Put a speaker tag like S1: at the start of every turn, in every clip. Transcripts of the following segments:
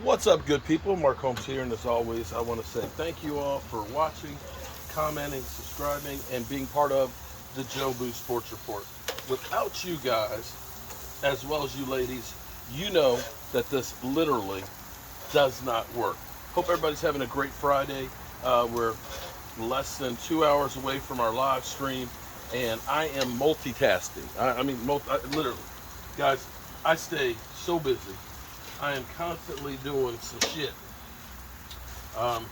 S1: What's up, good people? Mark Holmes here, and as always, I want to say thank you all for watching, commenting, subscribing, and being part of the Joe Boo Sports Report. Without you guys, as well as you ladies, you know that this literally does not work. Hope everybody's having a great Friday. We're less than 2 hours away from our live stream, and I am multitasking. Literally, guys, I stay so busy. I am constantly doing some shit.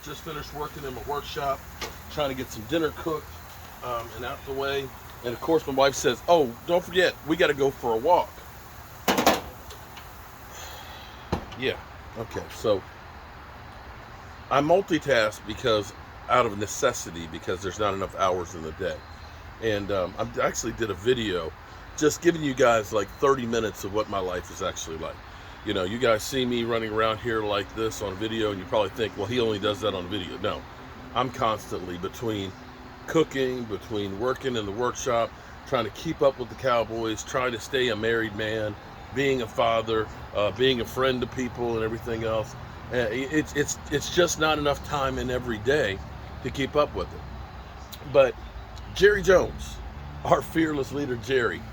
S1: Just finished working in my workshop, trying to get some dinner cooked and out the way. And of course, my wife says, "Oh, don't forget, we got to go for a walk." Yeah, okay. So I multitask because out of necessity, because there's not enough hours in the day. And I actually did a video just giving you guys like 30 minutes of what my life is actually like. You know, you guys see me running around here like this on video, and you probably think, well, he only does that on video. No, I'm constantly between cooking, between working in the workshop, trying to keep up with the Cowboys, trying to stay a married man, being a father, being a friend to people and everything else. It's just not enough time in every day to keep up with it. But Jerry Jones, our fearless leader, Jerry,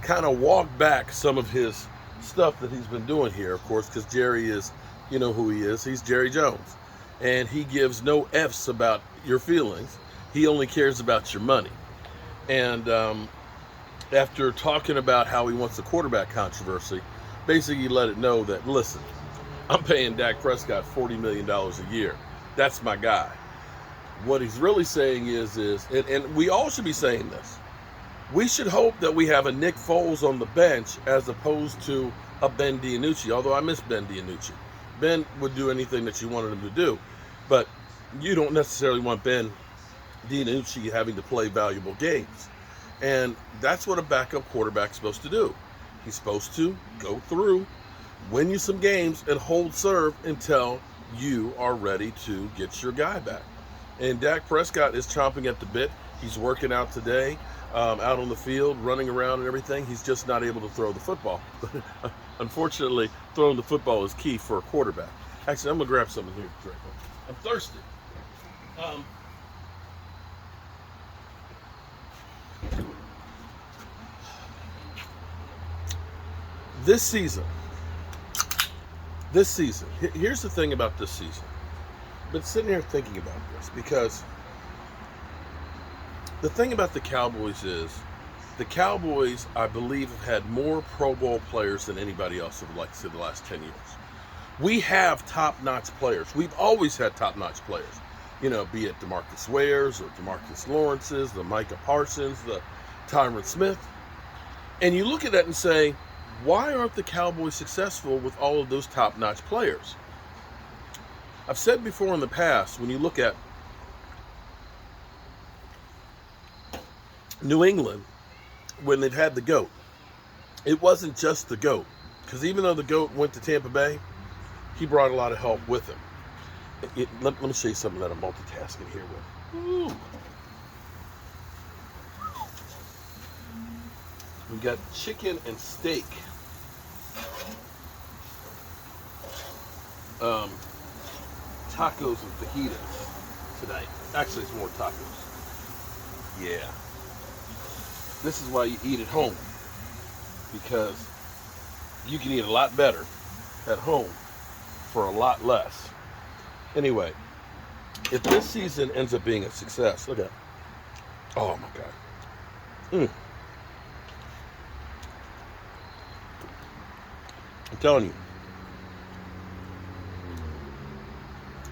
S1: kind of walked back some of his stuff that he's been doing here, of course, because Jerry is, you know who he is. He's Jerry Jones. And he gives no F's about your feelings. He only cares about your money. And after talking about how he wants the quarterback controversy, basically he let it know that, listen, I'm paying Dak Prescott $40 million a year. That's my guy. What he's really saying is and we all should be saying this, we should hope that we have a Nick Foles on the bench as opposed to a Ben DiNucci, although I miss Ben DiNucci. Ben would do anything that you wanted him to do, but you don't necessarily want Ben DiNucci having to play valuable games. And that's what a backup quarterback's supposed to do. He's supposed to go through, win you some games, and hold serve until you are ready to get your guy back. And Dak Prescott is chomping at the bit. He's working out today, out on the field, running around and everything. He's just not able to throw the football. Unfortunately, throwing the football is key for a quarterback. Actually, I'm going to grab something here to drink. I'm thirsty. This season, here's the thing about this season. I've been sitting here thinking about this because the thing about the Cowboys is the Cowboys, I believe, have had more Pro Bowl players than anybody else over, like, say, the last 10 years. We have top-notch players. We've always had top-notch players. You know, be it DeMarcus Wares or DeMarcus Lawrence's, the Micah Parsons, the Tyron Smith. And you look at that and say, why aren't the Cowboys successful with all of those top-notch players? I've said before in the past, when you look at New England, when they've had the GOAT, it wasn't just the GOAT. Because even though the GOAT went to Tampa Bay, he brought a lot of help with him. Let me show you something that I'm multitasking here with. Ooh. We've got chicken and steak. Tacos and fajitas tonight. Actually, it's more tacos. Yeah. This is why you eat at home, because you can eat a lot better at home for a lot less. Anyway, if this season ends up being a success, look at it. Oh my God. I'm telling you,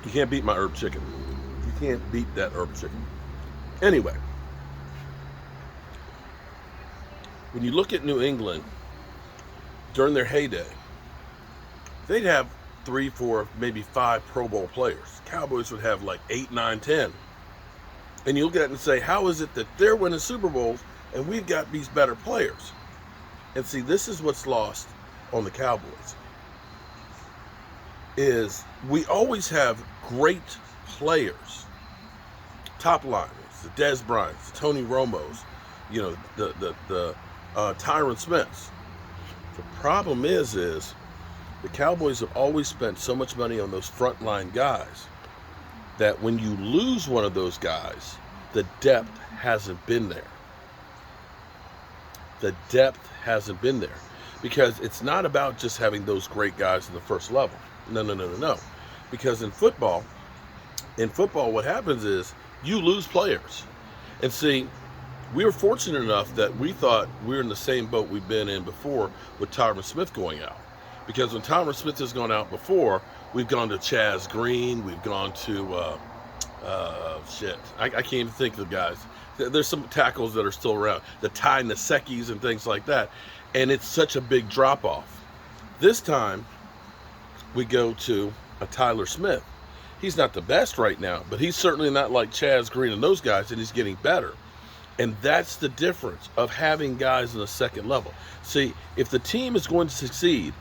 S1: you can't beat my herb chicken. You can't beat that herb chicken. Anyway, when you look at New England during their heyday, they'd have 3, 4, maybe 5 Pro Bowl players. Cowboys would have like 8, 9, 10. And you look at it and say, how is it that they're winning Super Bowls and we've got these better players? And see, this is what's lost on the Cowboys, is we always have great players, top liners, the Dez Bryants, the Tony Romos, you know, the Tyron Smiths. The problem is The Cowboys have always spent so much money on those frontline guys that when you lose one of those guys, the depth hasn't been there. The depth hasn't been there because it's not about just having those great guys in the first level. No. Because in football, what happens is you lose players. And see, we were fortunate enough that we thought we were in the same boat we've been in before with Tyron Smith going out. Because when Tyron Smith has gone out before, we've gone to Chaz Green, we've gone to, I can't even think of the guys. There's some tackles that are still around, the Ty Nasekis and things like that. And it's such a big drop-off. This time, we go to a Tyler Smith. He's not the best right now, but he's certainly not like Chaz Green and those guys, and he's getting better. And that's the difference of having guys in the second level. See, if the team is going to succeed,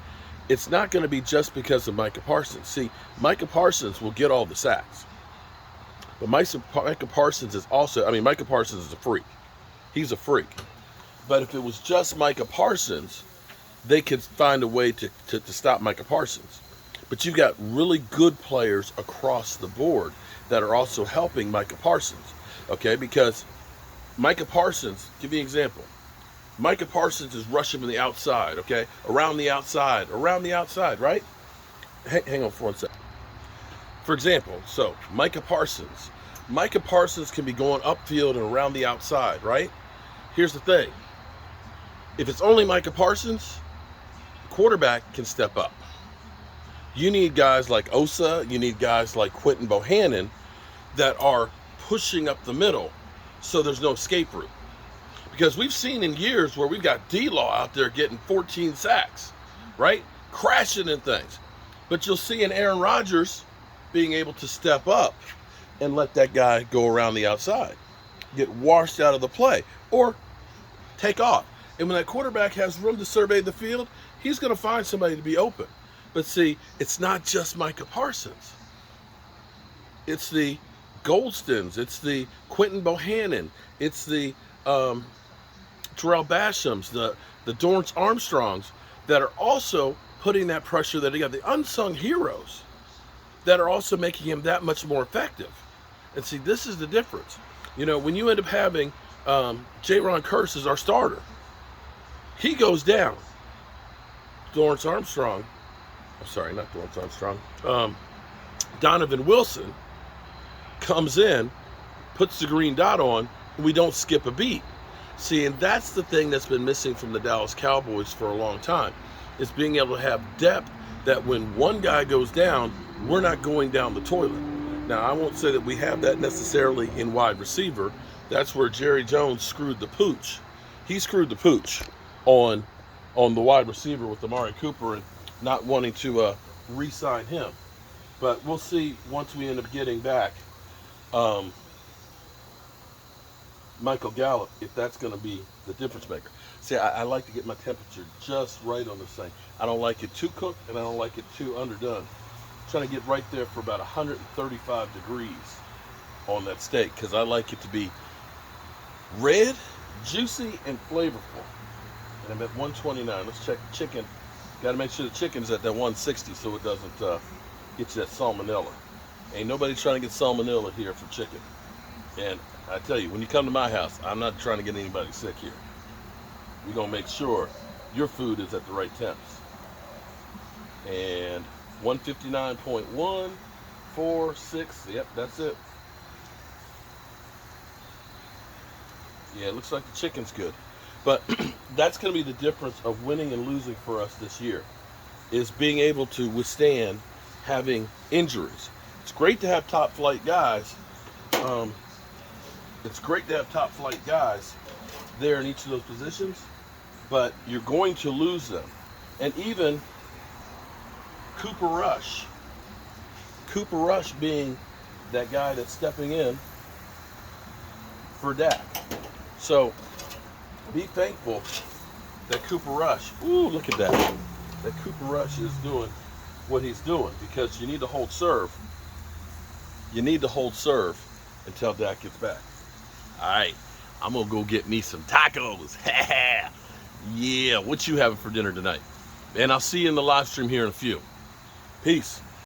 S1: it's not going to be just because of Micah Parsons. See, Micah Parsons will get all the sacks. But Micah Parsons is also, Micah Parsons is a freak. He's a freak. But if it was just Micah Parsons, they could find a way to stop Micah Parsons. But you've got really good players across the board that are also helping Micah Parsons. Okay, because Micah Parsons, give you an example. Micah Parsons is rushing from the outside, okay? Around the outside, right? Hang on for 1 second. For example, so Micah Parsons can be going upfield and around the outside, right? Here's the thing. If it's only Micah Parsons, the quarterback can step up. You need guys like Osa, you need guys like Quentin Bohannon that are pushing up the middle so there's no escape route. Because we've seen in years where we've got D-Law out there getting 14 sacks, right? Crashing in things. But you'll see in Aaron Rodgers being able to step up and let that guy go around the outside, get washed out of the play, or take off. And when that quarterback has room to survey the field, he's going to find somebody to be open. But see, it's not just Micah Parsons. It's the Goldstons. It's the Quentin Bohannon. It's the Terrell Bashams, the Dorrance Armstrongs that are also putting that pressure that they got. The unsung heroes that are also making him that much more effective. And see, this is the difference. You know, when you end up having J-Ron Curse as our starter, he goes down. Dorrance Armstrong, I'm sorry, not Dorrance Armstrong, Donovan Wilson comes in, puts the green dot on, and we don't skip a beat. See, and that's the thing that's been missing from the Dallas Cowboys for a long time, is being able to have depth that when one guy goes down, we're not going down the toilet. Now, I won't say that we have that necessarily in wide receiver. That's where Jerry Jones screwed the pooch. He screwed the pooch on the wide receiver with Amari Cooper and not wanting to re-sign him. But we'll see once we end up getting back Michael Gallup, if that's going to be the difference maker. See, I like to get my temperature just right on this thing. I don't like it too cooked, and I don't like it too underdone. I'm trying to get right there for about 135 degrees on that steak, because I like it to be red, juicy, and flavorful. And I'm at 129. Let's check the chicken. Got to make sure the chicken's at that 160 so it doesn't get you that salmonella. Ain't nobody trying to get salmonella here for chicken. And I tell you, when you come to my house, I'm not trying to get anybody sick here. We're going to make sure your food is at the right temps. And 159.146. Yep, that's it. Yeah, it looks like the chicken's good. But that's going to be the difference of winning and losing for us this year, is being able to withstand having injuries. It's great to have top flight guys. There in each of those positions, but you're going to lose them. And even Cooper Rush being that guy that's stepping in for Dak. So be thankful that Cooper Rush, ooh, look at that Cooper Rush is doing what he's doing, because you need to hold serve. You need to hold serve until Dak gets back. All right, I'm going to go get me some tacos. Yeah, what you having for dinner tonight? And I'll see you in the live stream here in a few. Peace.